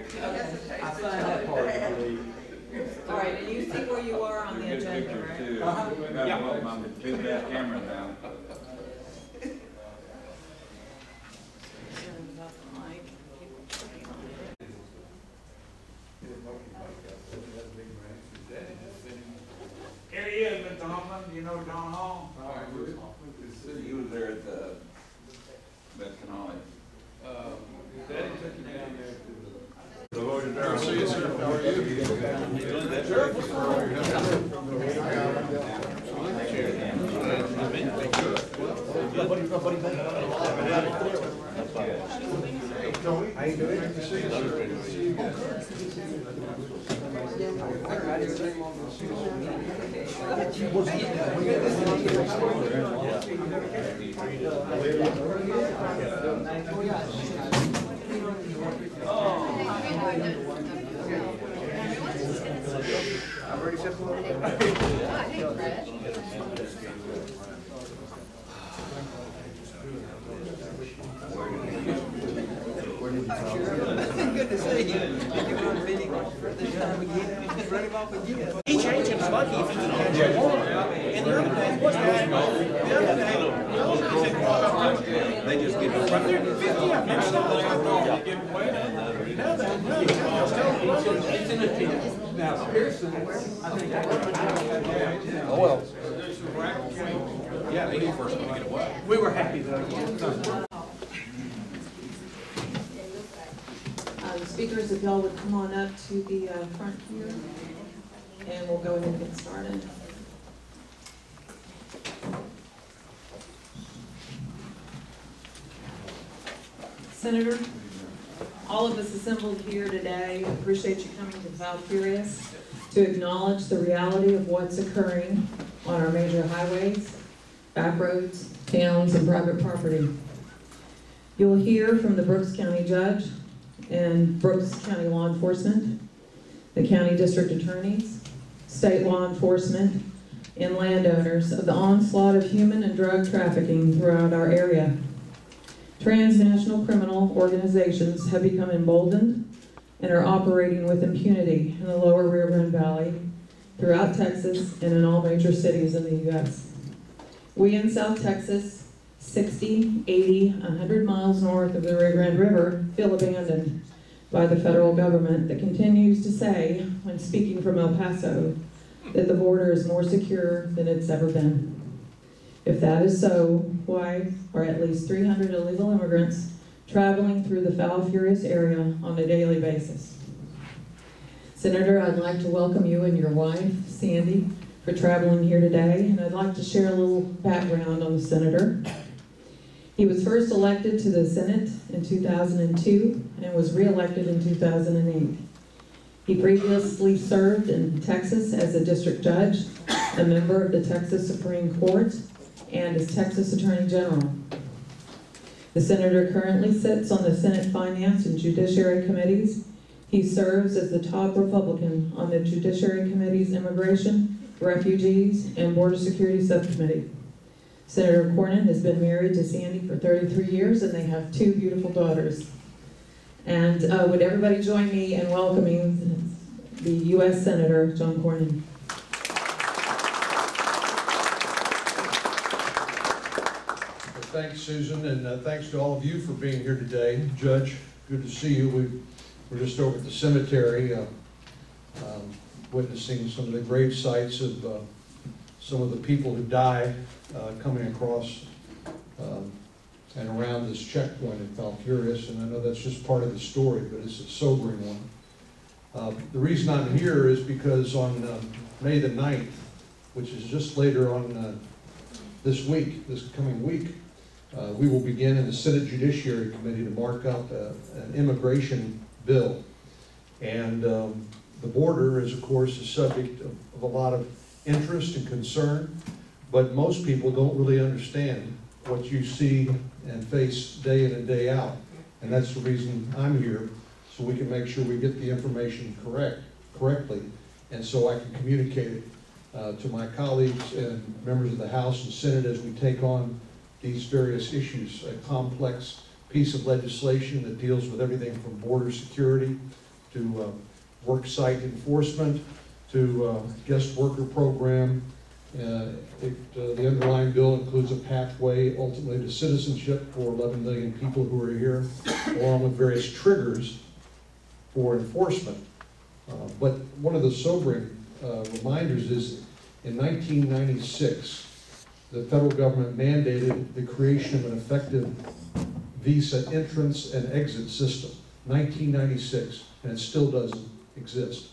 I signed that part, I believe. All right, and you see where you are on the agenda, right? Too. Yeah, my big bad camera now. Here he is, Mr. Humphrey. You know John Hall? He was there at the Canale. Daddy took you down there to The Lord is there. See you, sir. How are you? How you doing? Good to see you, sir. I've already said hello. Good to see you. He changed him lucky if he can catch more. And the other day, what's that? The other day, they just give us 50 of them. Now, Pearson, I think Oh, well. yeah, they first want to get away. We were happy though. The speakers, if y'all would come on up to the front here, and we'll go ahead and get started. Senator, all of us assembled here today appreciate you coming to Val Furious to acknowledge the reality of what's occurring on our major highways, back roads, towns, and private property. You'll hear from the Brooks County Judge and Brooks County Law Enforcement, the county district attorneys, state law enforcement, and landowners of the onslaught of human and drug trafficking throughout our area. Transnational criminal organizations have become emboldened and are operating with impunity in the lower Rio Grande Valley, throughout Texas, and in all major cities in the U.S. We in South Texas, 60, 80, 100 miles north of the Rio Grande River, feel abandoned by the federal government that continues to say, when speaking from El Paso, that the border is more secure than it's ever been. If that is so, why are at least 300 illegal immigrants traveling through the Val Furious area on a daily basis? Senator, I'd like to welcome you and your wife, Sandy, for traveling here today, and I'd like to share a little background on the senator. He was first elected to the Senate in 2002 and was re-elected in 2008. He previously served in Texas as a district judge, a member of the Texas Supreme Court, and as Texas Attorney General. The senator currently sits on the Senate Finance and Judiciary Committees. He serves as the top Republican on the Judiciary Committee's Immigration, Refugees, and Border Security Subcommittee. Senator Cornyn has been married to Sandy for 33 years, and they have 2 beautiful daughters. And would everybody join me in welcoming the U.S. Senator, John Cornyn. Thanks, Susan, and thanks to all of you for being here today. Judge, good to see you. We're just over at the cemetery witnessing some of the grave sites of some of the people who died coming across and around this checkpoint in Val Furious, and I know that's just part of the story, but it's a sobering one. The reason I'm here is because on May the 9th, which is just later on this coming week, we will begin in the Senate Judiciary Committee to mark up an immigration bill. And the border is, of course, a subject of a lot of interest and concern, but most people don't really understand what you see and face day in and day out. And that's the reason I'm here, so we can make sure we get the information correctly, and so I can communicate it to my colleagues and members of the House and Senate as we take on these various issues. A complex piece of legislation that deals with everything from border security to work site enforcement, to guest worker program. The underlying bill includes a pathway ultimately to citizenship for 11 million people who are here, along with various triggers for enforcement. But one of the sobering reminders is in 1996, the federal government mandated the creation of an effective visa entrance and exit system. 1996, and it still doesn't exist.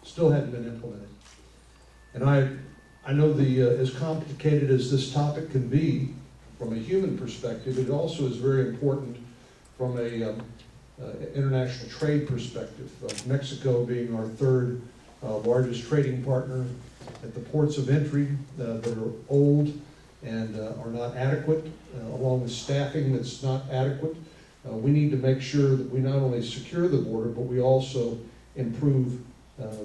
Still hadn't been implemented. And I know as complicated as this topic can be from a human perspective, it also is very important from a international trade perspective. Mexico being our third largest trading partner, at the ports of entry that are old and are not adequate, along with staffing that's not adequate. We need to make sure that we not only secure the border, but we also improve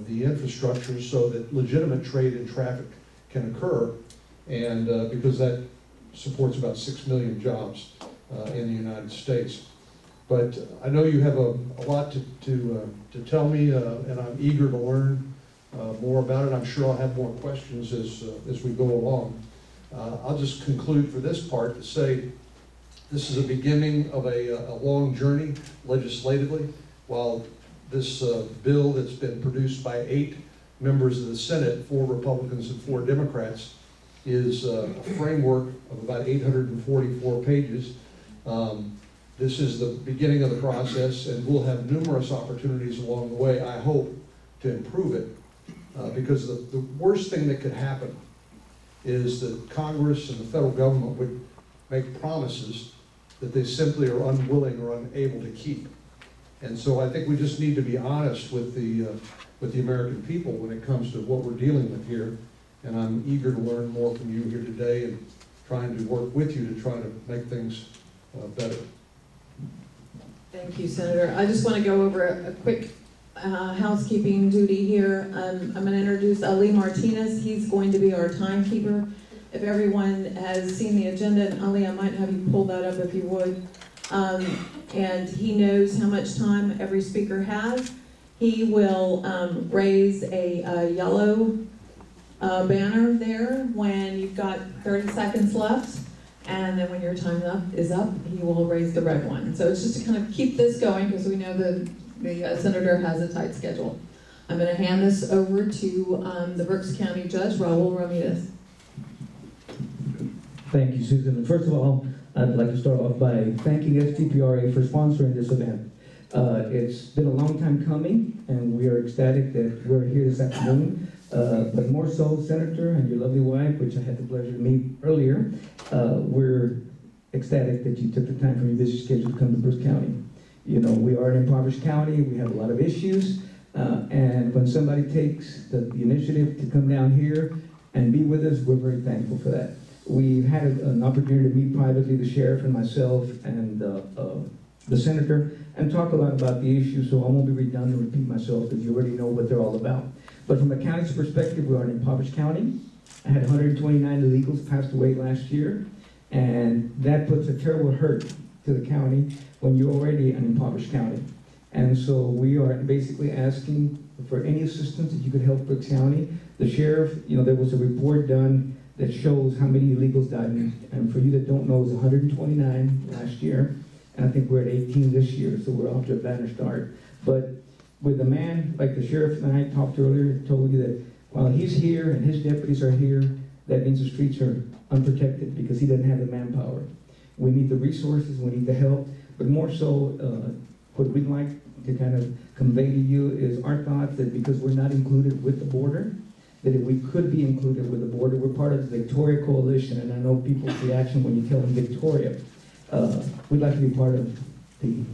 the infrastructure so that legitimate trade and traffic can occur, and because that supports about 6 million jobs in the United States. But I know you have a lot to tell me, and I'm eager to learn more about it. I'm sure I'll have more questions as we go along. I'll just conclude for this part to say this is a beginning of a long journey legislatively. While this bill that's been produced by 8 members of the Senate, 4 Republicans and 4 Democrats, is a framework of about 844 pages. This is the beginning of the process, and we'll have numerous opportunities along the way, I hope, to improve it. Because the worst thing that could happen is that Congress and the federal government would make promises that they simply are unwilling or unable to keep. And so I think we just need to be honest with the American people when it comes to what we're dealing with here. And I'm eager to learn more from you here today and trying to work with you to try to make things better. Thank you, Senator. I just want to go over a quick housekeeping duty here. I'm going to introduce Ali Martinez. He's going to be our timekeeper. If everyone has seen the agenda, and Ali, I might have you pull that up if you would. And he knows how much time every speaker has. He will raise a yellow banner there when you've got 30 seconds left. And then when your time is up, he will raise the red one. So it's just to kind of keep this going because we know the senator has a tight schedule. I'm going to hand this over to the Berks County Judge, Raul Ramirez. Thank you, Susan. And first of all, I'd like to start off by thanking STPRA for sponsoring this event. It's been a long time coming, and we are ecstatic that we're here this afternoon. But more so, Senator and your lovely wife, which I had the pleasure to meet earlier, we're ecstatic that you took the time from your busy schedule to come to Berks County. You know, we are an impoverished county, we have a lot of issues, and when somebody takes the initiative to come down here and be with us, we're very thankful for that. We've had an opportunity to meet privately, the sheriff and myself and the senator, and talk a lot about the issues, so I won't be redundant and repeat myself because you already know what they're all about. But from a county's perspective, we are an impoverished county. I had 129 illegals passed away last year, and that puts a terrible hurt to the county when you're already an impoverished county. And so we are basically asking for any assistance that you could help Berks County. The sheriff, you know, there was a report done that shows how many illegals died, and for you that don't know, it was 129 last year, and I think we're at 18 this year, so we're off to a better start. But with a man like the sheriff and I talked earlier, told you that while he's here and his deputies are here, that means the streets are unprotected because he doesn't have the manpower. We need the resources, we need the help, but more so, what we'd like to kind of convey to you is our thought that because we're not included with the border, that if we could be included with the border, we're part of the Victoria Coalition, and I know people's reaction when you tell them Victoria. We'd like to be part of the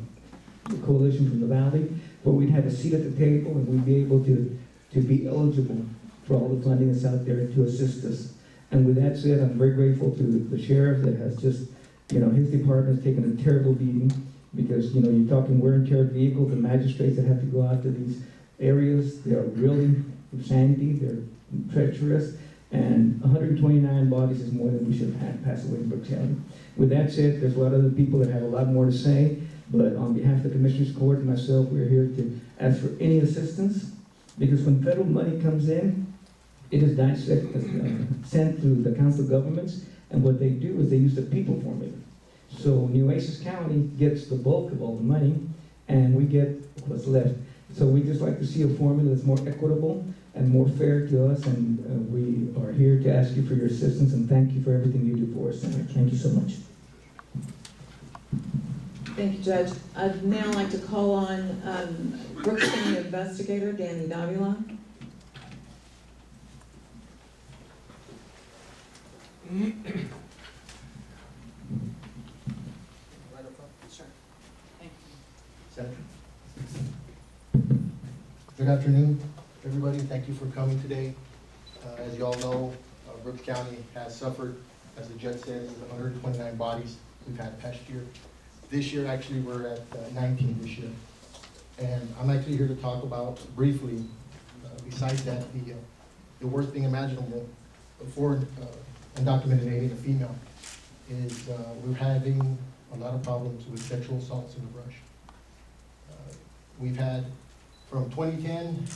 coalition from the Valley, where we'd have a seat at the table and we'd be able to be eligible for all the funding that's out there to assist us. And with that said, I'm very grateful to the sheriff that has just, you know, his department has taken a terrible beating because, you know, you're talking wear and tear vehicles, the magistrates that have to go out to these areas, they are really sandy, they're treacherous, and 129 bodies is more than we should have passed away in Berks County. With that said, there's a lot of other people that have a lot more to say, But on behalf of the Commissioners Court and myself, we're here to ask for any assistance, because when federal money comes in, it is sent through the Council of Governments, and what they do is they use the people formula. So Nueces County gets the bulk of all the money, and we get what's left. So we just like to see a formula that's more equitable and more fair to us, and we are here to ask you for your assistance, and thank you for everything you do for us, Senator. Thank you so much. Thank you, Judge. I'd now like to call on Brooks County Investigator Danny Davila. Good afternoon, everybody. Thank you for coming today. As you all know, Brooks County has suffered, as the judge says, 129 bodies we've had past year. This year, actually, we're at 19 this year. And I'm actually here to talk about, briefly, besides that, the worst thing imaginable for undocumented alien, a female, is we're having a lot of problems with sexual assaults in the brush. We've had, from 2010,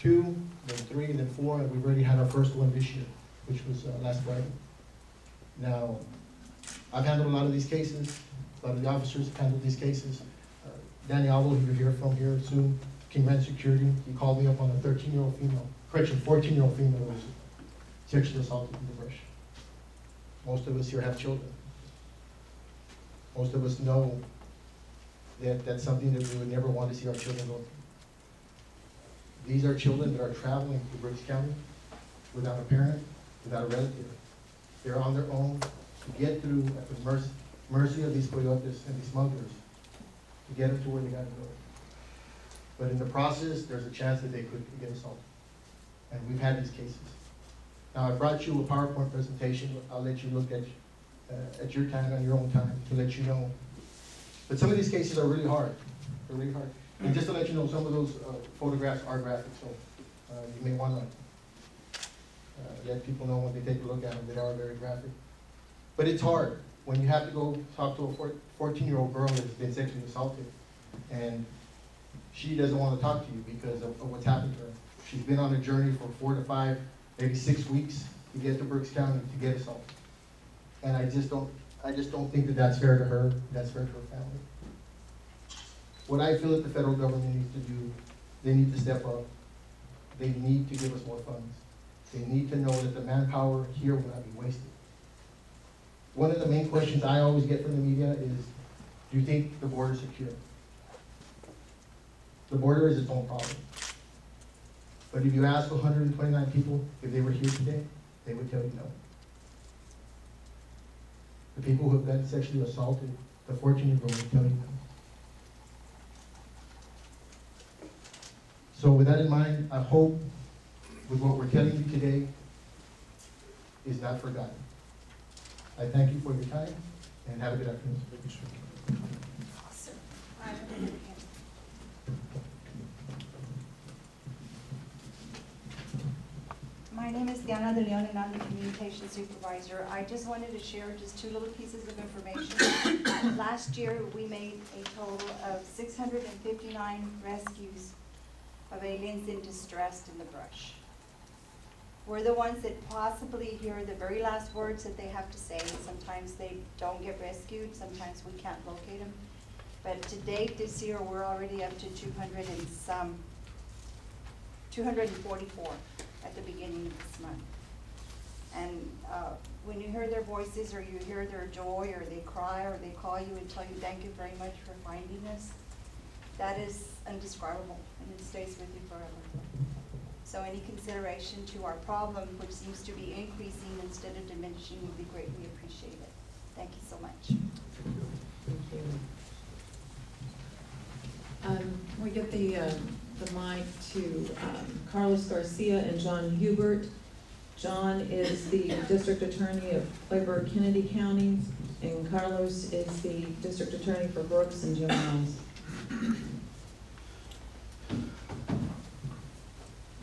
2, then 3, and then 4, and we've already had our first one this year, which was last Friday. Now, I've handled a lot of these cases. A lot of the officers have handled these cases. Danny Alvo, who you'll hear from here soon, King Ran Security, he called me up on a 13-year-old female, 14-year-old female who was sexually assaulted in the brush. Most of us here have children. Most of us know that that's something that we would never want to see our children go through. These are children that are traveling to Brooks County without a parent, without a relative. They're on their own to get through at the mercy of these coyotes and these smugglers to get them to where they got to go. But in the process, there's a chance that they could get assaulted. And we've had these cases. Now, I brought you a PowerPoint presentation. I'll let you look at your time, on your own time, to let you know. But some of these cases are really hard. They're really hard. And just to let you know, some of those photographs are graphic, so you may want to let people know when they take a look at them, they are very graphic. But it's hard when you have to go talk to a 14-year-old girl that's been sexually assaulted, and she doesn't want to talk to you because of what's happened to her. She's been on a journey for 4 to 5, maybe 6 weeks to get to Brooks County to get assaulted. And I just don't think that that's fair to her, that's fair to her family. What I feel that the federal government needs to do, they need to step up. They need to give us more funds. They need to know that the manpower here will not be wasted. One of the main questions I always get from the media is, do you think the border is secure? The border is its own problem. But if you ask 129 people if they were here today, they would tell you no. The people who have been sexually assaulted, the 14-year-old would tell you no. So with that in mind, I hope with what we're telling you today is not forgotten. I thank you for your time and have a good afternoon. My name is Diana De Leon and I'm the communication supervisor. I just wanted to share just 2 little pieces of information. Last year we made a total of 659 rescues of aliens in distress in the brush. We're the ones that possibly hear the very last words that they have to say. Sometimes they don't get rescued, sometimes we can't locate them. But to date this year, we're already up to 244 at the beginning of this month. And when you hear their voices or you hear their joy or they cry or they call you and tell you thank you very much for finding us, that is indescribable and it stays with you forever. So any consideration to our problem, which seems to be increasing instead of diminishing, would be greatly appreciated. Thank you so much. Thank you. We get the mic to Carlos Garcia and John Hubert. John is the District Attorney of Clayburgh Kennedy Counties, and Carlos is the District Attorney for Brooks and Jim Miles.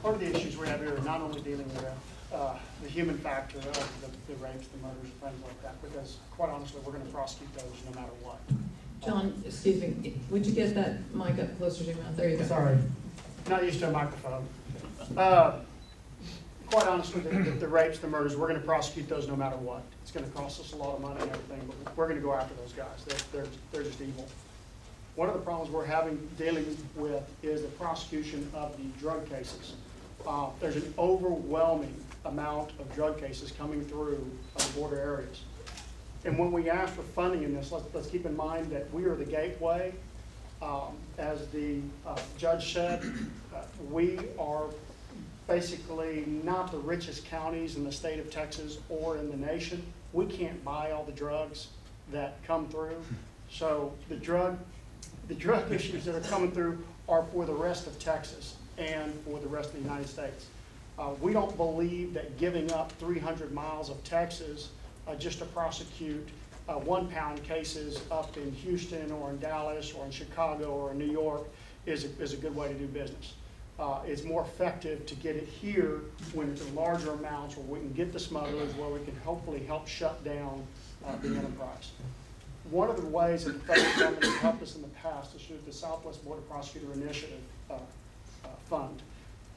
Part of the issues we have here are not only dealing with the human factor of the rapes, the murders, things like that, because quite honestly, we're going to prosecute those no matter what. John, excuse me, would you get that mic up closer to your mouth? There you go. Sorry, not used to a microphone. Quite honestly, the rapes, the murders, we're going to prosecute those no matter what. It's going to cost us a lot of money and everything, but we're going to go after those guys. They're just evil. One of the problems we're dealing with is the prosecution of the drug cases. There's an overwhelming amount of drug cases coming through the border areas. And when we ask for funding in this, let's keep in mind that we are the gateway. As the judge said, we are basically not the richest counties in the state of Texas or in the nation. We can't buy all the drugs that come through. So the drug issues that are coming through are for the rest of Texas and for the rest of the United States. We don't believe that giving up 300 miles of Texas just to prosecute 1 pound cases up in Houston or in Dallas or in Chicago or in New York is a good way to do business. It's more effective to get it here when it's in larger amounts, where we can get the smugglers, where we can hopefully help shut down the enterprise. One of the ways that the federal government has helped us in the past is through the Southwest Border Prosecutor Initiative Fund.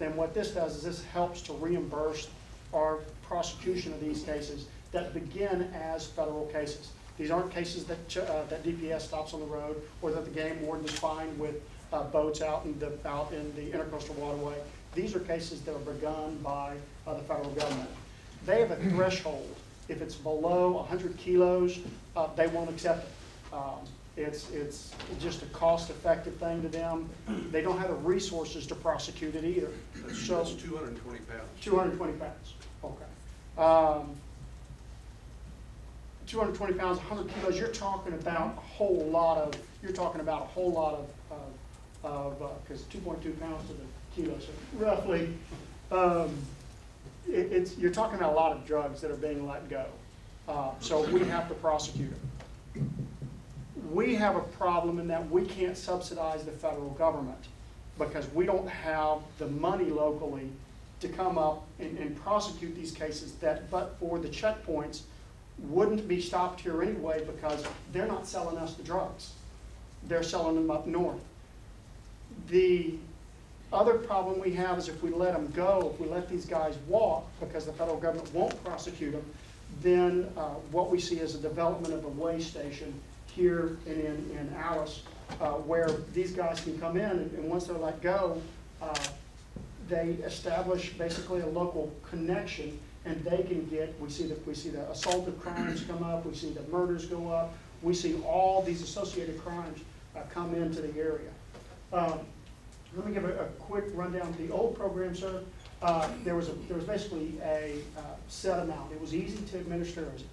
Then what this does is this helps to reimburse our prosecution of these cases that begin as federal cases. These aren't cases that DPS stops on the road or that the game warden is fined with boats out in the intercoastal waterway. These are cases that are begun by the federal government. They have a threshold. If it's below 100 kilos, they won't accept it. It's just a cost-effective thing to them. They don't have the resources to prosecute it either. So That's 220 pounds. 220 pounds. Okay. 220 pounds, 100 kilos. You're talking about a whole lot of. Because 2.2 pounds to the kilo, so roughly, you're talking about a lot of drugs that are being let go. So we have to prosecute them. We have a problem in that we can't subsidize the federal government because we don't have the money locally to come up and prosecute these cases that, but for the checkpoints, wouldn't be stopped here anyway because they're not selling us the drugs. They're selling them up north. The other problem we have is if we let them go, if we let these guys walk because the federal government won't prosecute them, then what we see is a development of a way station here in Alice where these guys can come in and once they're let go, they establish basically a local connection and they can get, we see the assaultive crimes come up, we see the murders go up, we see all these associated crimes come into the area. Let me give a quick rundown. The old program, sir, there was basically a set amount. It was easy to administer. It was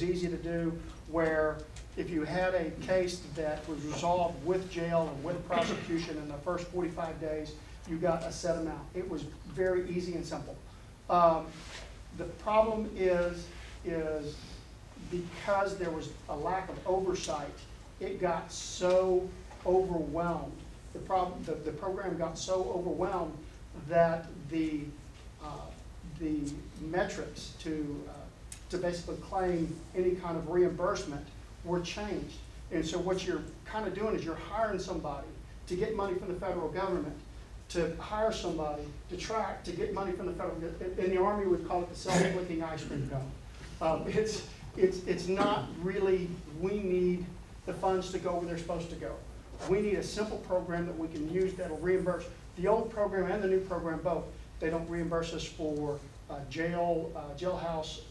easy to do. Where if you had a case that was resolved with jail and with prosecution in the first 45 days, you got a set amount. It was very easy and simple. The problem is because there was a lack of oversight, it got so overwhelmed. The program got so overwhelmed that the metrics to basically claim any kind of reimbursement were changed. And so what you're kind of doing is you're hiring somebody to get money from the federal government, to hire somebody to get money from the federal government. In the Army, we'd call it the self-inflicting ice cream cone. It's not really, we need the funds to go where they're supposed to go. We need a simple program that we can use that'll reimburse. The old program and the new program both, they don't reimburse us for jailhouse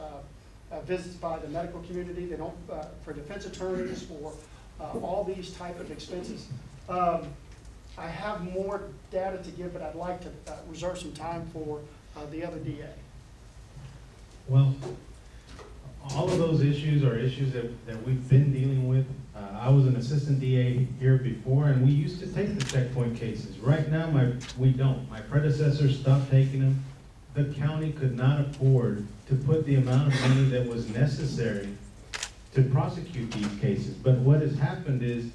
visits by the medical community. They don't for defense attorneys, for all these type of expenses. I have more data to give, but I'd like to reserve some time for the other DA. Well, all of those issues are issues that we've been dealing with. I was an assistant DA here before, and we used to take the checkpoint cases. Right now, we don't. My predecessors stopped taking them. The county could not afford to put the amount of money that was necessary to prosecute these cases. But what has happened is,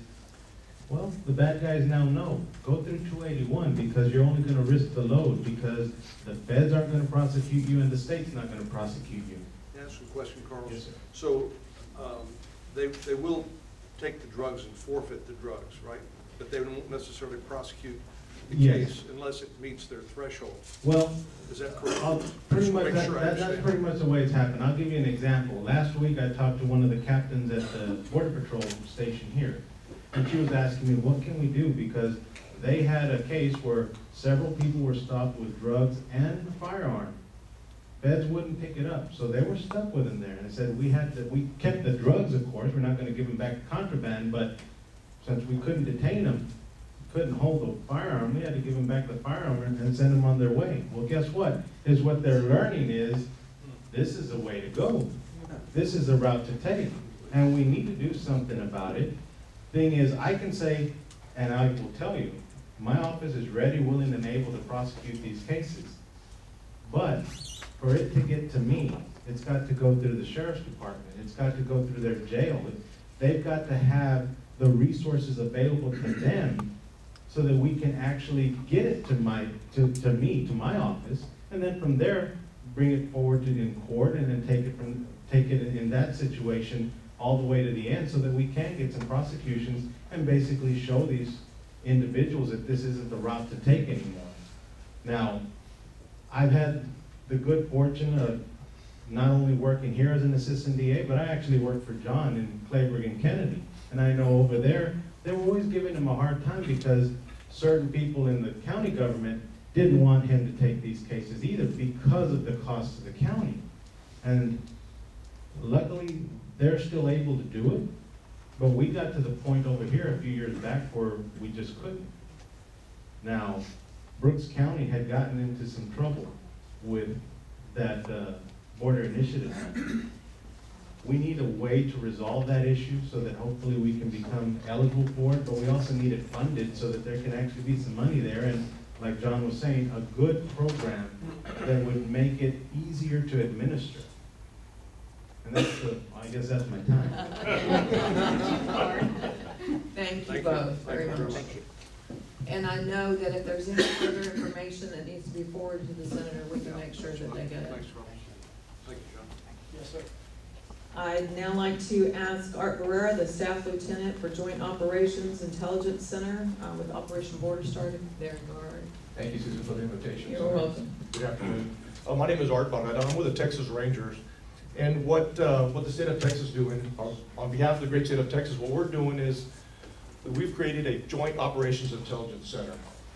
well, the bad guys now know. Go through 281 because you're only going to risk the load because the feds aren't going to prosecute you and the state's not going to prosecute you. Can I ask you a question, Carlos? Yes, sir. So they will take the drugs and forfeit the drugs, right? But they won't necessarily prosecute the Yes. case unless it meets their threshold. Well, Is that correct? pretty Just much, make sure I that's understand. pretty much the way it's happened. I'll give you an example. Last week, I talked to one of the captains at the Border Patrol station here, and she was asking me, what can we do? Because they had a case where several people were stopped with drugs and a firearm. Feds wouldn't pick it up, so they were stuck with them there. And I said, we kept the drugs, of course, we're not gonna give them back contraband, but since we couldn't detain them, couldn't hold the firearm, we had to give them back the firearm and send them on their way. Well, guess what? What they're learning is, this is the way to go. This is the route to take, and we need to do something about it. Thing is, I can say, and I will tell you, my office is ready, willing, and able to prosecute these cases. But for it to get to me, it's got to go through the sheriff's department. It's got to go through their jail. They've got to have the resources available to them so that we can actually get it to me, to my office, and then from there, bring it forward to in court, and then take it in that situation all the way to the end, so that we can get some prosecutions and basically show these individuals that this isn't the route to take anymore. Now, I've had the good fortune of not only working here as an assistant DA, but I actually worked for John in Clayburgh and Kennedy. And I know over there, they were always giving him a hard time because certain people in the county government didn't want him to take these cases either because of the cost to the county. And luckily, they're still able to do it, but we got to the point over here a few years back where we just couldn't. Now, Brooks County had gotten into some trouble with that border initiative. We need a way to resolve that issue so that hopefully we can become eligible for it, but we also need it funded so that there can actually be some money there, and like John was saying, a good program that would make it easier to administer. And that's I guess that's my time. Thank you both very much. And I know that if there's any further information that needs to be forwarded to the senator, we can make sure that they get it. Thanks, Ron. Thank you, John. Yes, sir. I'd now like to ask Art Barrera, the Staff Lieutenant for Joint Operations Intelligence Center with Operation Border Star, there, Art. Thank you, Susan, for the invitation. You're welcome. Good afternoon. My name is Art Barrera. I'm with the Texas Rangers. And what the state of Texas is doing, on behalf of the great state of Texas, what we're doing is we've created a Joint Operations Intelligence Center.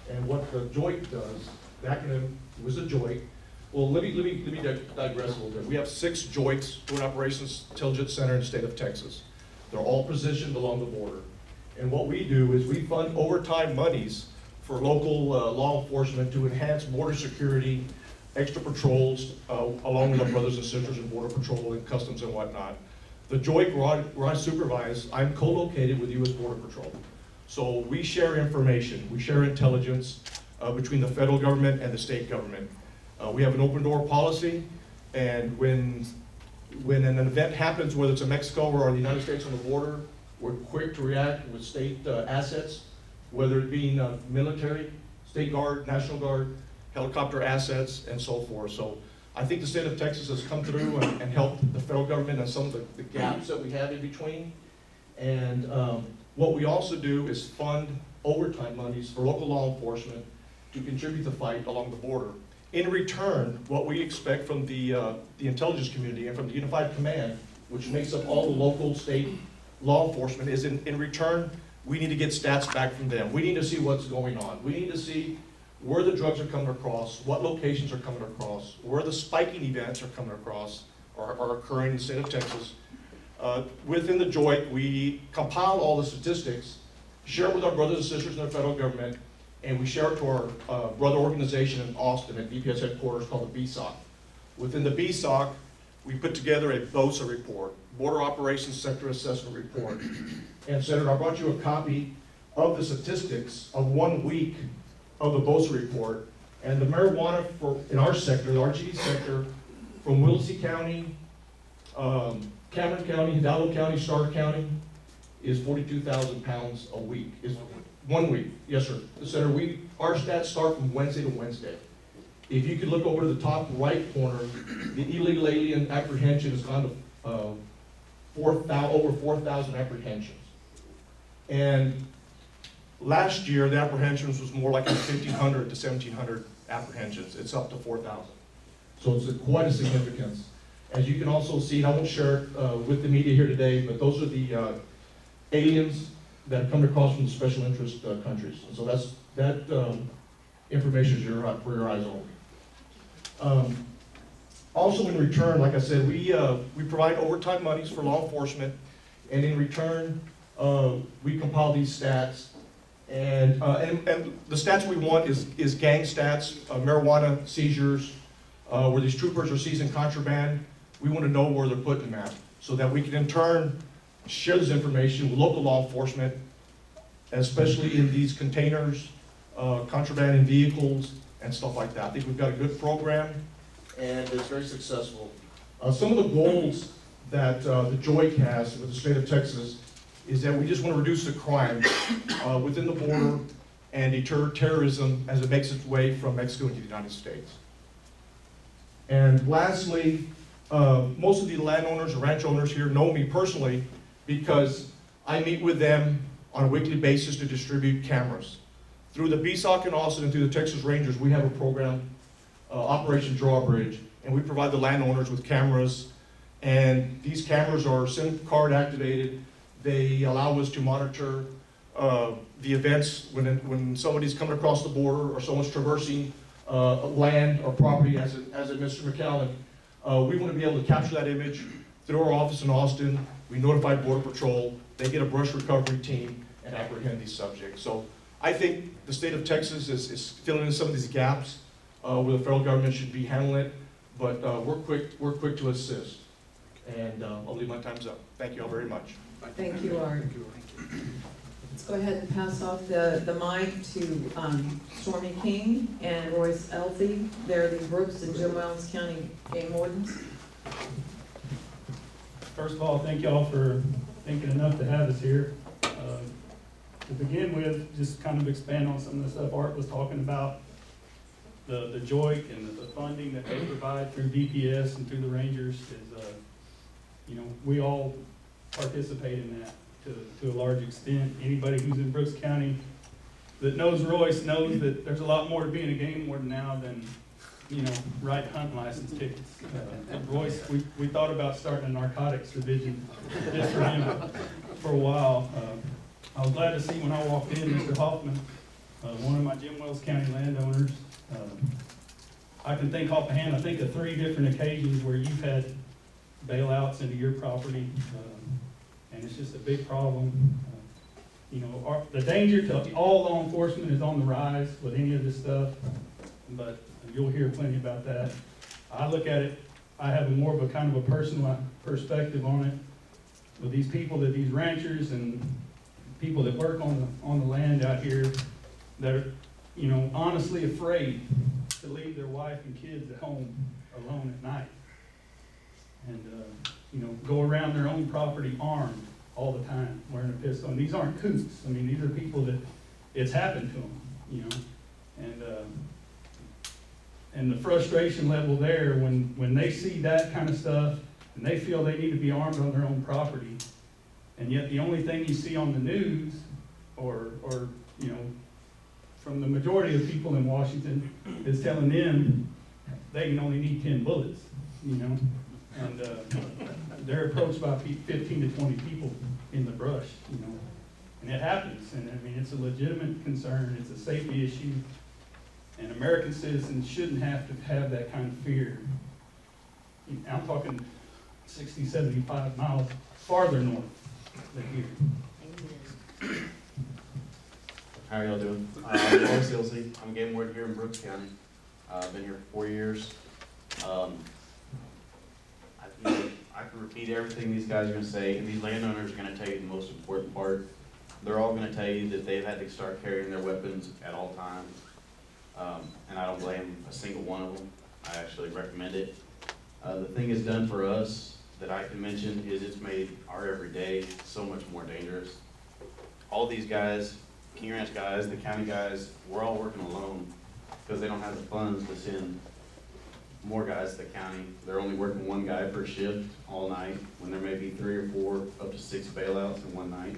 And what the JOIT does, the acronym was a JOIT. Well, let me digress a little bit. We have 6 JOITs, Joint Operations Intelligence Center in the state of Texas. They're all positioned along the border. And what we do is we fund overtime monies for local law enforcement to enhance border security, extra patrols, along with our brothers and sisters in Border Patrol and Customs and whatnot. The JOIT where I supervise, I'm co-located with U.S. Border Patrol. So we share information, we share intelligence between the federal government and the state government. We have an open door policy, and when an event happens, whether it's in Mexico or the United States on the border, we're quick to react with state assets, whether it be military, state guard, National Guard, helicopter assets, and so forth. So I think the state of Texas has come through and helped the federal government on some of the gaps that we have in between. And what we also do is fund overtime monies for local law enforcement to contribute to the fight along the border. In return, what we expect from the intelligence community and from the Unified Command, which makes up all the local, state law enforcement, is in return, we need to get stats back from them. We need to see what's going on. We need to see where the drugs are coming across, what locations are coming across, where the spiking events are coming across, or are occurring in the state of Texas. Within the JOIT, we compile all the statistics, share it with our brothers and sisters in the federal government, and we share it to our brother organization in Austin at DPS headquarters called the BSOC. Within the BSOC, we put together a BOSA report, Border Operations Sector Assessment Report. And Senator, I brought you a copy of the statistics of 1 week of the BOSA report. And the marijuana in our sector, the RGD sector, from Willacy County, Cameron County, Hidalgo County, Starr County, is 42,000 pounds a week. Is 1 week, yes, sir. Senator, our stats start from Wednesday to Wednesday. If you could look over to the top right corner, the illegal alien apprehension has gone to over 4,000 apprehensions. And last year, the apprehensions was more like 1,500 to 1,700 apprehensions. It's up to 4,000. So it's quite a significance. As you can also see, and I won't share it with the media here today, but those are the aliens that come across from the special interest countries. And so that information is for your eyes only. Also in return, like I said, we provide overtime monies for law enforcement, and in return, we compile these stats. And the stats we want is gang stats, marijuana seizures, where these troopers are seizing contraband. We want to know where they're putting them at, so that we can in turn share this information with local law enforcement, especially in these containers, contraband in vehicles, and stuff like that. I think we've got a good program, and it's very successful. Some of the goals that the JOIC has with the state of Texas is that we just want to reduce the crime within the border and deter terrorism as it makes its way from Mexico into the United States. And lastly, most of the landowners and ranch owners here know me personally because I meet with them on a weekly basis to distribute cameras. Through the BSOC in Austin and through the Texas Rangers, we have a program, Operation Drawbridge, and we provide the landowners with cameras. And these cameras are SIM card activated. They allow us to monitor the events when somebody's coming across the border or someone's traversing land or property, as in Mr. McAllen. We want to be able to capture that image through our office in Austin. We notify Border Patrol. They get a brush recovery team and apprehend these subjects. So I think the state of Texas is filling in some of these gaps where the federal government should be handling it, but we're quick to assist. And I'll leave my time's up. Thank you all very much. Thank you, Art. Let's go ahead and pass off the mic to Stormy King and Royce Elsie. They're the Brooks and Jim Wells County Game Wardens. First of all, thank y'all for thinking enough to have us here. To begin with, just kind of expand on some of the stuff Art was talking about, the JOIC and the funding that they provide through DPS and through the Rangers is, we all participate in that to a large extent. Anybody who's in Brooks County that knows Royce knows that there's a lot more to being a game warden now than, writing hunting license tickets. Royce, we thought about starting a narcotics division just for him for a while. I was glad to see when I walked in, Mr. Hoffman, one of my Jim Wells County landowners. I can think offhand, I think of 3 different occasions where you've had bailouts into your property, and it's just a big problem. The danger to all law enforcement is on the rise with any of this stuff, but you'll hear plenty about that. I look at it, I have more of a kind of a personal perspective on it with these people, that these ranchers and people that work on the land out here that are, honestly afraid to leave their wife and kids at home alone at night. And, go around their own property armed all the time, wearing a pistol. And these aren't kooks. I mean, these are people that it's happened to them, And the frustration level there when they see that kind of stuff and they feel they need to be armed on their own property, and yet the only thing you see on the news or from the majority of people in Washington is telling them they can only need 10 bullets, and they're approached by 15 to 20 people in the brush, and it happens. And I mean, it's a legitimate concern. It's a safety issue, and American citizens shouldn't have to have that kind of fear. I'm talking 60, 75 miles farther north than here. How are y'all doing? I'm Royce Elsie. I'm a game warden here in Brooks County. I've been here for 4 years. I can repeat everything these guys are going to say, and these landowners are going to tell you the most important part. They're all going to tell you that they've had to start carrying their weapons at all times, and I don't blame a single one of them. I actually recommend it. The thing it's done for us that I can mention is it's made our everyday so much more dangerous. All these guys, King Ranch guys, the county guys, we're all working alone because they don't have the funds to send more guys to the county. They're only working 1 guy per shift all night when there may be 3 or 4 up to 6 bailouts in one night.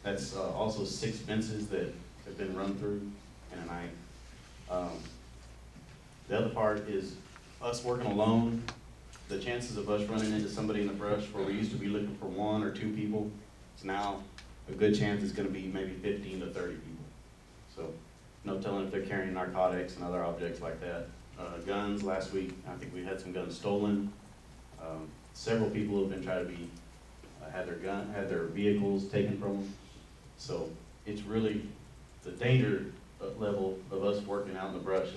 That's also 6 fences that have been run through in a night. The other part is us working alone. The chances of us running into somebody in the brush where we used to be looking for 1 or 2 people, it's now a good chance it's gonna be maybe 15 to 30 people. So, no telling if they're carrying narcotics and other objects like that. Guns, last week, I think we had some guns stolen. Several people have been trying to be, had their vehicles taken from them. So, it's really, the danger level of us working out in the brush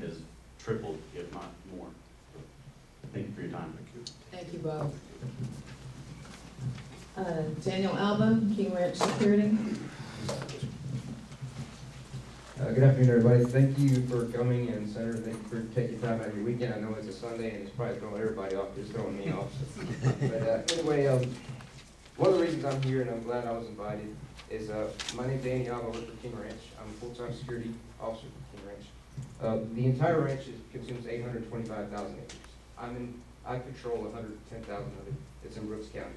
has tripled, if not more. So, thank you for your time. Thank you both. Daniel Alba, King Ranch Security. Good afternoon, everybody. Thank you for coming, and Senator, thank you for taking time out of your weekend. I know it's a Sunday, and it's probably throwing everybody off, just throwing me off. But anyway, one of the reasons I'm here, and I'm glad I was invited, is my name's Danny Alba. I work for King Ranch. I'm a full-time security officer for King Ranch. The entire ranch consumes 825,000 acres. I control 110,000 of it. It's in Brooks County,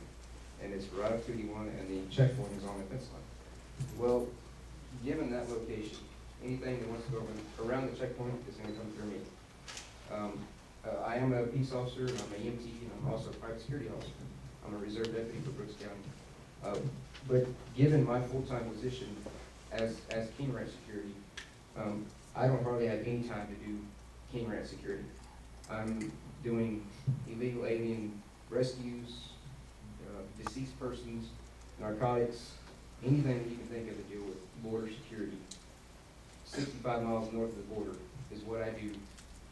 and it's right up 281, and the checkpoint is on the fence line. Well, given that location, anything that wants to go around the checkpoint is going to come through me. I am a peace officer, and I'm an EMT, and I'm also a private security officer. I'm a reserve deputy for Brooks County. But given my full-time position as King Ranch Security, I don't hardly have any time to do King Ranch Security. I'm doing illegal alien rescues, deceased persons, narcotics, anything that you can think of to do with border security. 65 miles north of the border is what I do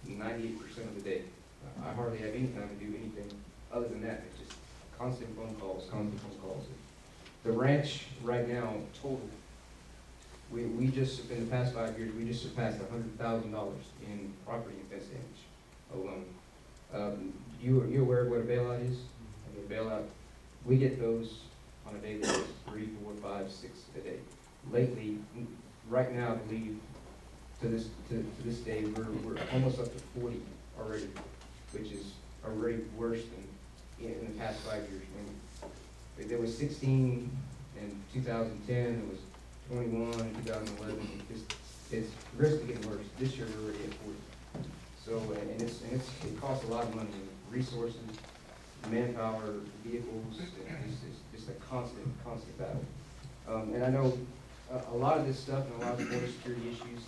98% of the day. I hardly have any time to do anything other than that. It's just constant phone calls, The ranch right now, total, we just, in the past 5 years, we just surpassed $100,000 in property and fence damage alone. You're aware of what a bailout is? I mean, bailout, we get those on a daily basis, 3, 4, 5, 6 a day. Lately, right now, I believe, to this day, we're almost up to 40 already, which is already worse than in the past 5 years. I mean, there was 16 in 2010, there was 21 in 2011. It's risk getting worse. This year, we're already at 40. So, and it costs a lot of money, resources, manpower, vehicles. It's just a constant battle. And I know a lot of this stuff and a lot of the border security issues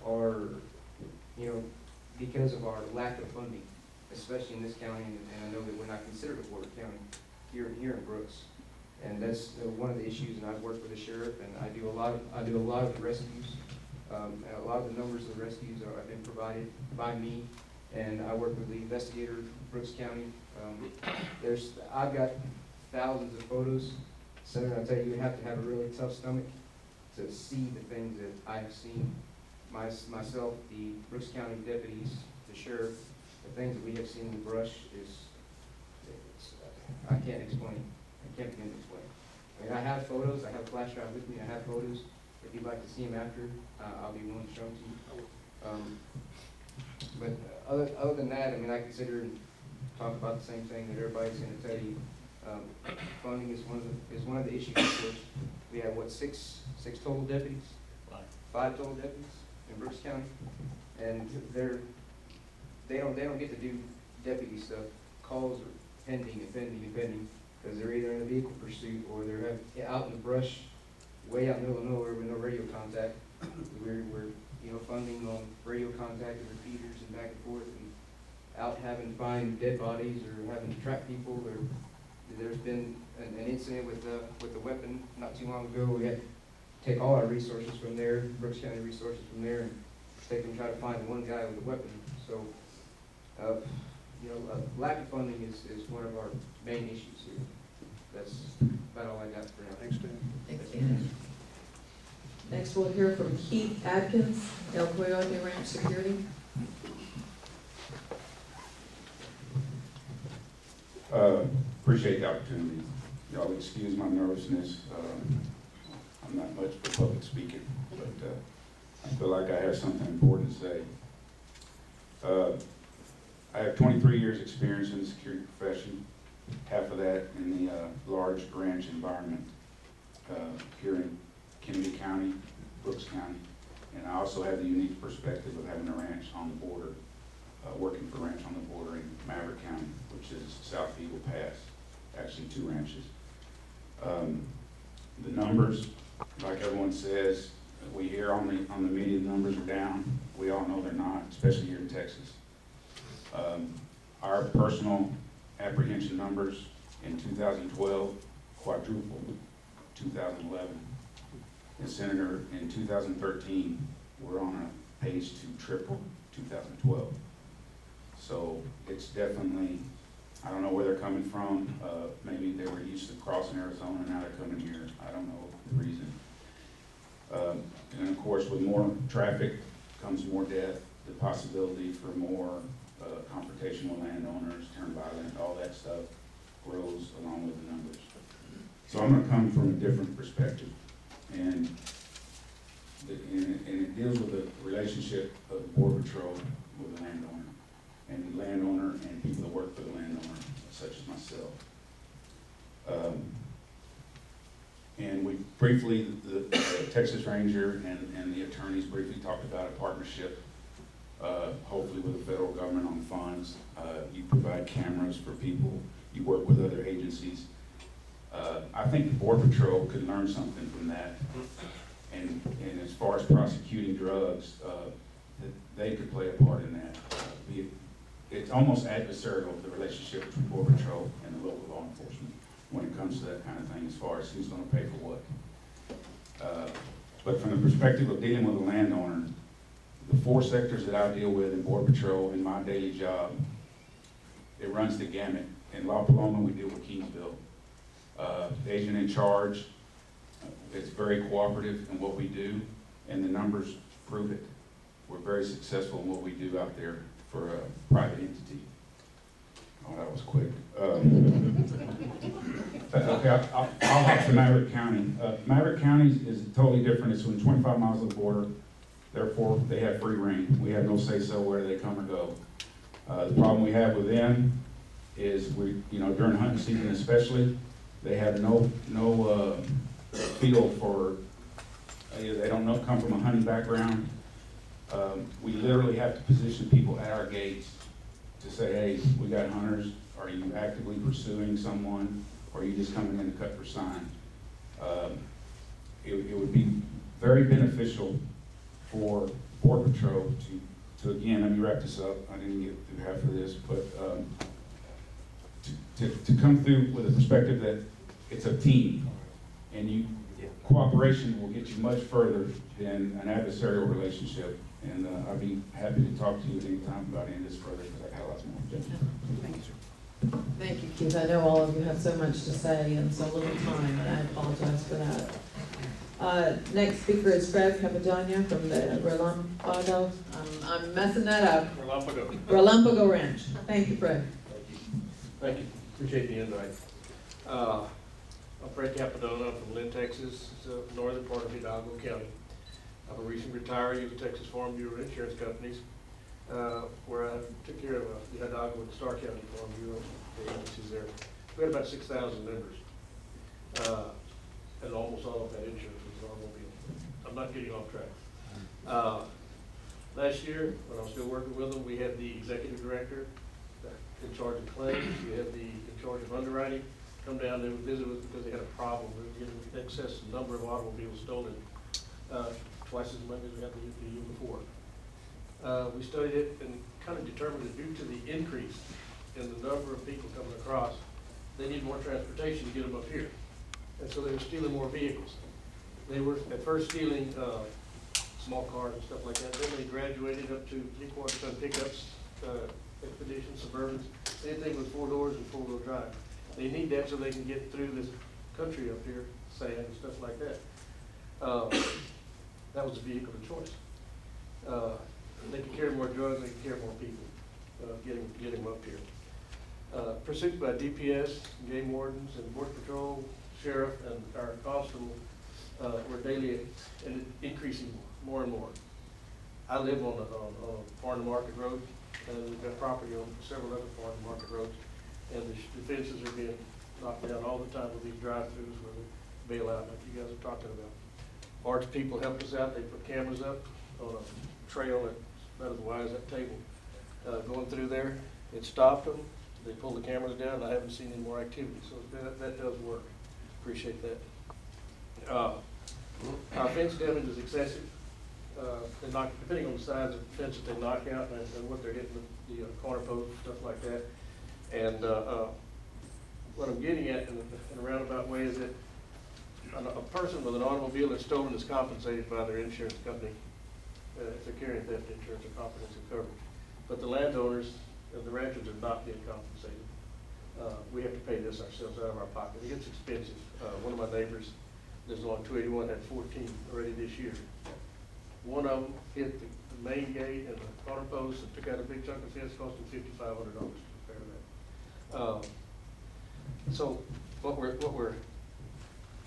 are, because of our lack of funding, especially in this county, and I know that we're not considered a border county here in Brooks. And that's one of the issues, and I've worked with the sheriff, and I do a lot of the rescues. And a lot of the numbers of the rescues have been provided by me, and I work with the investigator from Brooks County. I've got thousands of photos. Senator, I tell you, you have to have a really tough stomach to see the things that I have seen. Myself, the Brooks County deputies, the sheriff, the things that we have seen in the brush I can't explain. I can't begin to explain. I mean, I have photos. I have a flash drive with me. I have photos. If you'd like to see them after, I'll be willing to show them to you. But other than that, I mean, I consider and talk about the same thing that everybody's going to tell you. Funding is one of the issues. We have six total deputies, 5 total deputies in Brooks County, and they don't get to do deputy stuff. Calls are pending, because they're either in a vehicle pursuit or they're out in the brush, way out in the middle of nowhere with no radio contact. We're funding on radio contact and repeaters and back and forth, and out having to find dead bodies or having to track people. Or there's been an incident with the weapon not too long ago. We had to take all our resources from there, Brooks County resources from there, and take and try to find one guy with a weapon. So, lack of funding is one of our main issues here. That's about all I got for now. Thanks, Dan. Thanks, Dan. Next, we'll hear from Keith Adkins, El Coyote Ranch Security. Appreciate the opportunity. Y'all excuse my nervousness. I'm not much for public speaking, but I feel like I have something important to say. I have 23 years experience in the security profession, half of that in the large ranch environment. here in Kennedy County, Brooks County. And I also have the unique perspective of having a ranch on the border, working for a ranch on the border in Maverick County, which is South Eagle Pass, actually 2 ranches. The numbers, like everyone says, we hear on the media the numbers are down. We all know they're not, especially here in Texas. Our personal apprehension numbers in 2012 quadrupled 2011. And Senator, in 2013, we're on a pace to triple 2012. So it's definitely, I don't know where they're coming from. Maybe they were used to crossing Arizona, now they're coming here. I don't know the reason. And of course, with more traffic comes more death, the possibility for more confrontation with landowners, turn violent, all that stuff grows along with the numbers. So I'm going to come from a different perspective. And it deals with the relationship of the Border Patrol with the landowner, and the landowner and people that work for the landowner, such as myself. And we briefly, the Texas Ranger and the attorneys briefly talked about a partnership, hopefully with the federal government on funds. You provide cameras for people, you work with other agencies. I think the Border Patrol could learn something from that. And as far as prosecuting drugs, they could play a part in that. It's almost adversarial, the relationship between Border Patrol and the local law enforcement when it comes to that kind of thing, as far as who's going to pay for what. But from the perspective of dealing with a landowner, the 4 sectors that I deal with in Border Patrol in my daily job, it runs the gamut. In La Paloma, we deal with Kingsville. The agent in charge is very cooperative in what we do, and the numbers prove it. We're very successful in what we do out there for a private entity. Oh, that was quick. Okay, I'll hop to Maverick County. Maverick County is totally different. It's within 25 miles of the border. Therefore, they have free reign. We have no say-so where they come or go. The problem we have with them is during hunting season especially, they have no feel for, they don't come from a hunting background. We literally have to position people at our gates to say, hey, we got hunters. Are you actively pursuing someone, or are you just coming in to cut for sign? It would be very beneficial for Border Patrol to again, let me wrap this up. I didn't get through half of this, but to come through with a perspective that it's a team, and cooperation will get you much further than an adversarial relationship. And I'd be happy to talk to you at any time about any of this further, because I got lots more. Thank you, sir. Thank you, Keith. I know all of you have so much to say and so little time, and I apologize for that. Next speaker is Fred Capadonna from the Relampago. I'm messing that up. Relampago Ranch. Thank you, Fred. Thank you. Appreciate the invite. I'm Fred Capadonna. I'm from Lynn, Texas. It's the northern part of Hidalgo County. I'm a recent retiree of the Texas Farm Bureau Insurance Companies, where I took care of the Hidalgo and Starr County Farm Bureau, the agencies there. We had about 6,000 members, and almost all of that insurance was automobile. I'm not getting off track. Last year, when I was still working with them, we had the executive director in charge of claims. We had the in charge of underwriting come down there and visit us because they had a problem. We were getting an excess number of automobiles stolen, twice as much as we had the year before. We studied it and kind of determined that due to the increase in the number of people coming across, they need more transportation to get them up here. And so they were stealing more vehicles. They were at first stealing small cars and stuff like that. Then they graduated up to 3/4-ton pickups, Expeditions, Suburbans, anything with 4 doors and 4-wheel drive. They need that so they can get through this country up here, sand and stuff like that. That was the vehicle of choice. They could carry more drugs, they could carry more people, getting them up here. Pursued by DPS, game wardens, and Border Patrol, sheriff, and our constable were daily and increasing more and more. I live on a farm to market road, and we've got property on several other farm to market roads, and the fences are being knocked down all the time with these drive-throughs where the bailout like you guys are talking about. Arts people helped us out. They put cameras up on a trail that's about as wide as that table. Going through there, it stopped them. They pulled the cameras down, and I haven't seen any more activity. So that does work. Appreciate that. Our fence damage is excessive. They knock, depending on the size of the fence that they knock out and what they're hitting the corner post, stuff like that. And what I'm getting at in a roundabout way is that a person with an automobile that's stolen is compensated by their insurance company if they're carrying theft insurance or comprehensive coverage. But the landowners and the ranchers are not being compensated. We have to pay this ourselves out of our pocket. It gets expensive. One of my neighbors lives along 281, had 14 already this year. One of them hit the main gate and the corner post and took out a big chunk of fence, cost him $5,500 to repair that. So what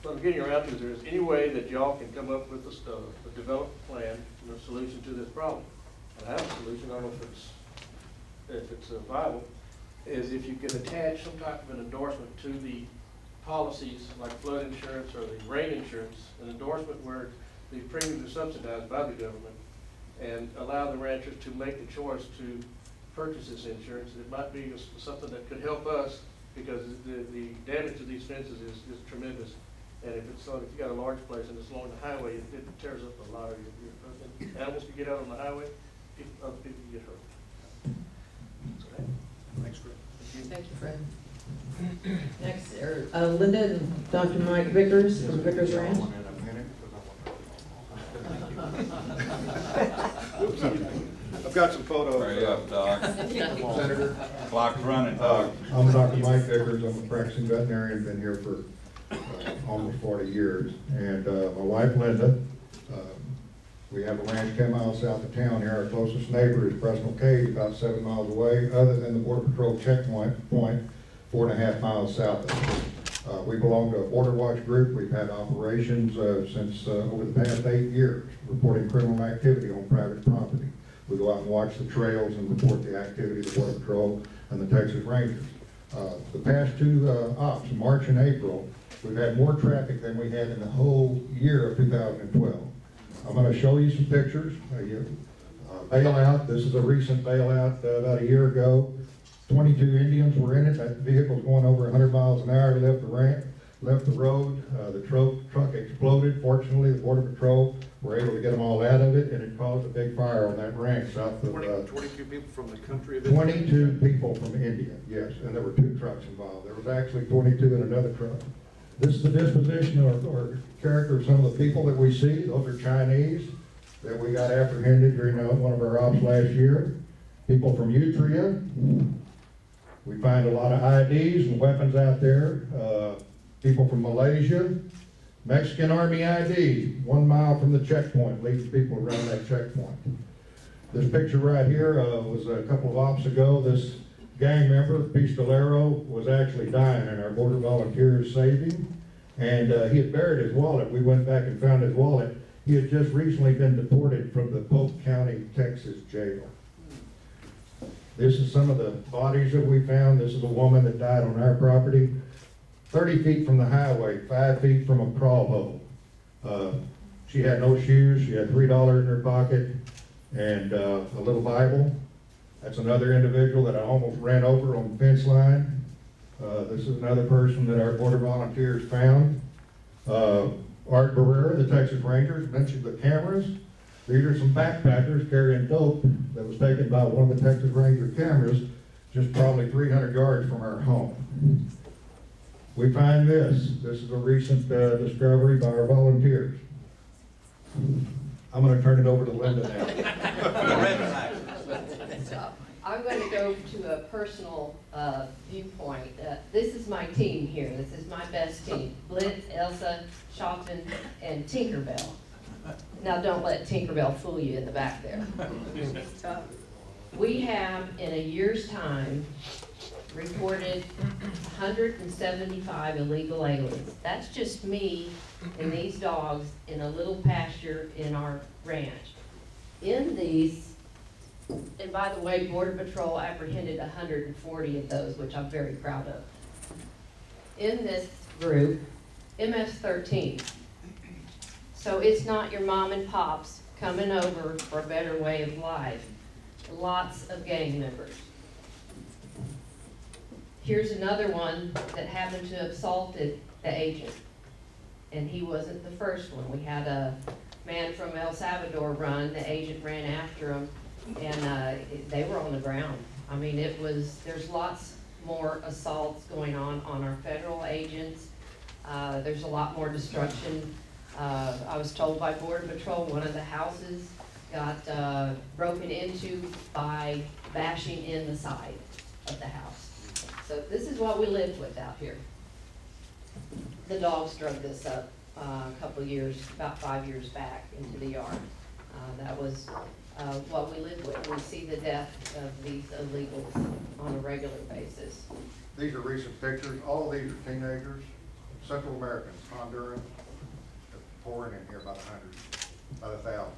I'm getting around to is, there is any way that y'all can come up with a developed plan and a solution to this problem. And I have a solution. I don't know if it's viable. Is if you can attach some type of an endorsement to the policies like flood insurance or the rain insurance, an endorsement where the premiums are subsidized by the government, and allow the ranchers to make the choice to purchase this insurance. It might be something that could help us, because the damage to these fences is tremendous. And if it's if you got a large place and it's along the highway, it tears up a lot of your animals can get out on the highway, other people can get hurt. So, thanks, Fred. Thank you, Fred. Next, Linda and Dr. Mike Vickers from Vickers Ranch. I've got some photos. Hurry up, Doc. Senator. Clock's running, Doc. I'm Dr. Mike Vickers. I'm a practicing veterinarian, been here for almost 40 years. And my wife, Linda, we have a ranch 10 miles south of town here. Our closest neighbor is Presnell Cave, about 7 miles away, other than the Border Patrol checkpoint, 4.5 miles south of us. We belong to a Border Watch group. We've had operations since over the past 8 years, reporting criminal activity on private property. We go out and watch the trails and report the activity of the Border Patrol and the Texas Rangers. The past two ops, March and April, we've had more traffic than we had in the whole year of 2012. I'm going to show you some pictures. Bailout, this is a recent bailout about a year ago. 22 Indians were in it. That vehicle's going over 100 miles an hour, left the road. The truck exploded. Fortunately, the Border Patrol were able to get them all out of it, and it caused a big fire on that ranch south of 22 people from the country of 22 people from India, yes, and there were 2 trucks involved. There was actually 22 in another truck. This is the disposition or character of some of the people that we see. Those are Chinese that we got apprehended during one of our ops last year. People from Utria. We find a lot of IDs and weapons out there. People from Malaysia. Mexican Army ID, 1 mile from the checkpoint, leads people around that checkpoint. This picture right here was a couple of ops ago. This gang member, Pistolero, was actually dying, and our border volunteers saved him. And he had buried his wallet. We went back and found his wallet. He had just recently been deported from the Polk County, Texas jail. This is some of the bodies that we found. This is a woman that died on our property. 30 feet from the highway, 5 feet from a crawl hole. She had no shoes. She had $3 in her pocket and a little Bible. That's another individual that I almost ran over on the fence line. This is another person that our border volunteers found. Art Barrera, the Texas Rangers, mentioned the cameras. These are some backpackers carrying dope that was taken by one of the Texas Ranger cameras, just probably 300 yards from our home. We find this. This is a recent discovery by our volunteers. I'm going to turn it over to Linda now. I'm going to go to a personal viewpoint. This is my team here. This is my best team. Blitz, Elsa, Shopton, and Tinkerbell. Now don't let Tinkerbell fool you in the back there. We have, in a year's time, reported 175 illegal aliens. That's just me and these dogs in a little pasture in our ranch. In these, and by the way, Border Patrol apprehended 140 of those, which I'm very proud of. In this group, MS-13. So it's not your mom and pops coming over for a better way of life. Lots of gang members. Here's another one that happened to have assaulted the agent. And he wasn't the first one. We had a man from El Salvador run, the agent ran after him, and they were on the ground. I mean, there's lots more assaults going on our federal agents. There's a lot more destruction. I was told by Border Patrol, one of the houses got broken into by bashing in the side of the house. So this is what we lived with out here. The dogs drug this up a couple of years, about 5 years back into the yard. That was what we lived with. We see the death of these illegals on a regular basis. These are recent pictures. All of these are teenagers, Central Americans, Hondurans, pouring in here by the hundreds, by the thousands.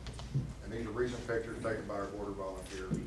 And these are recent pictures taken by our border volunteers.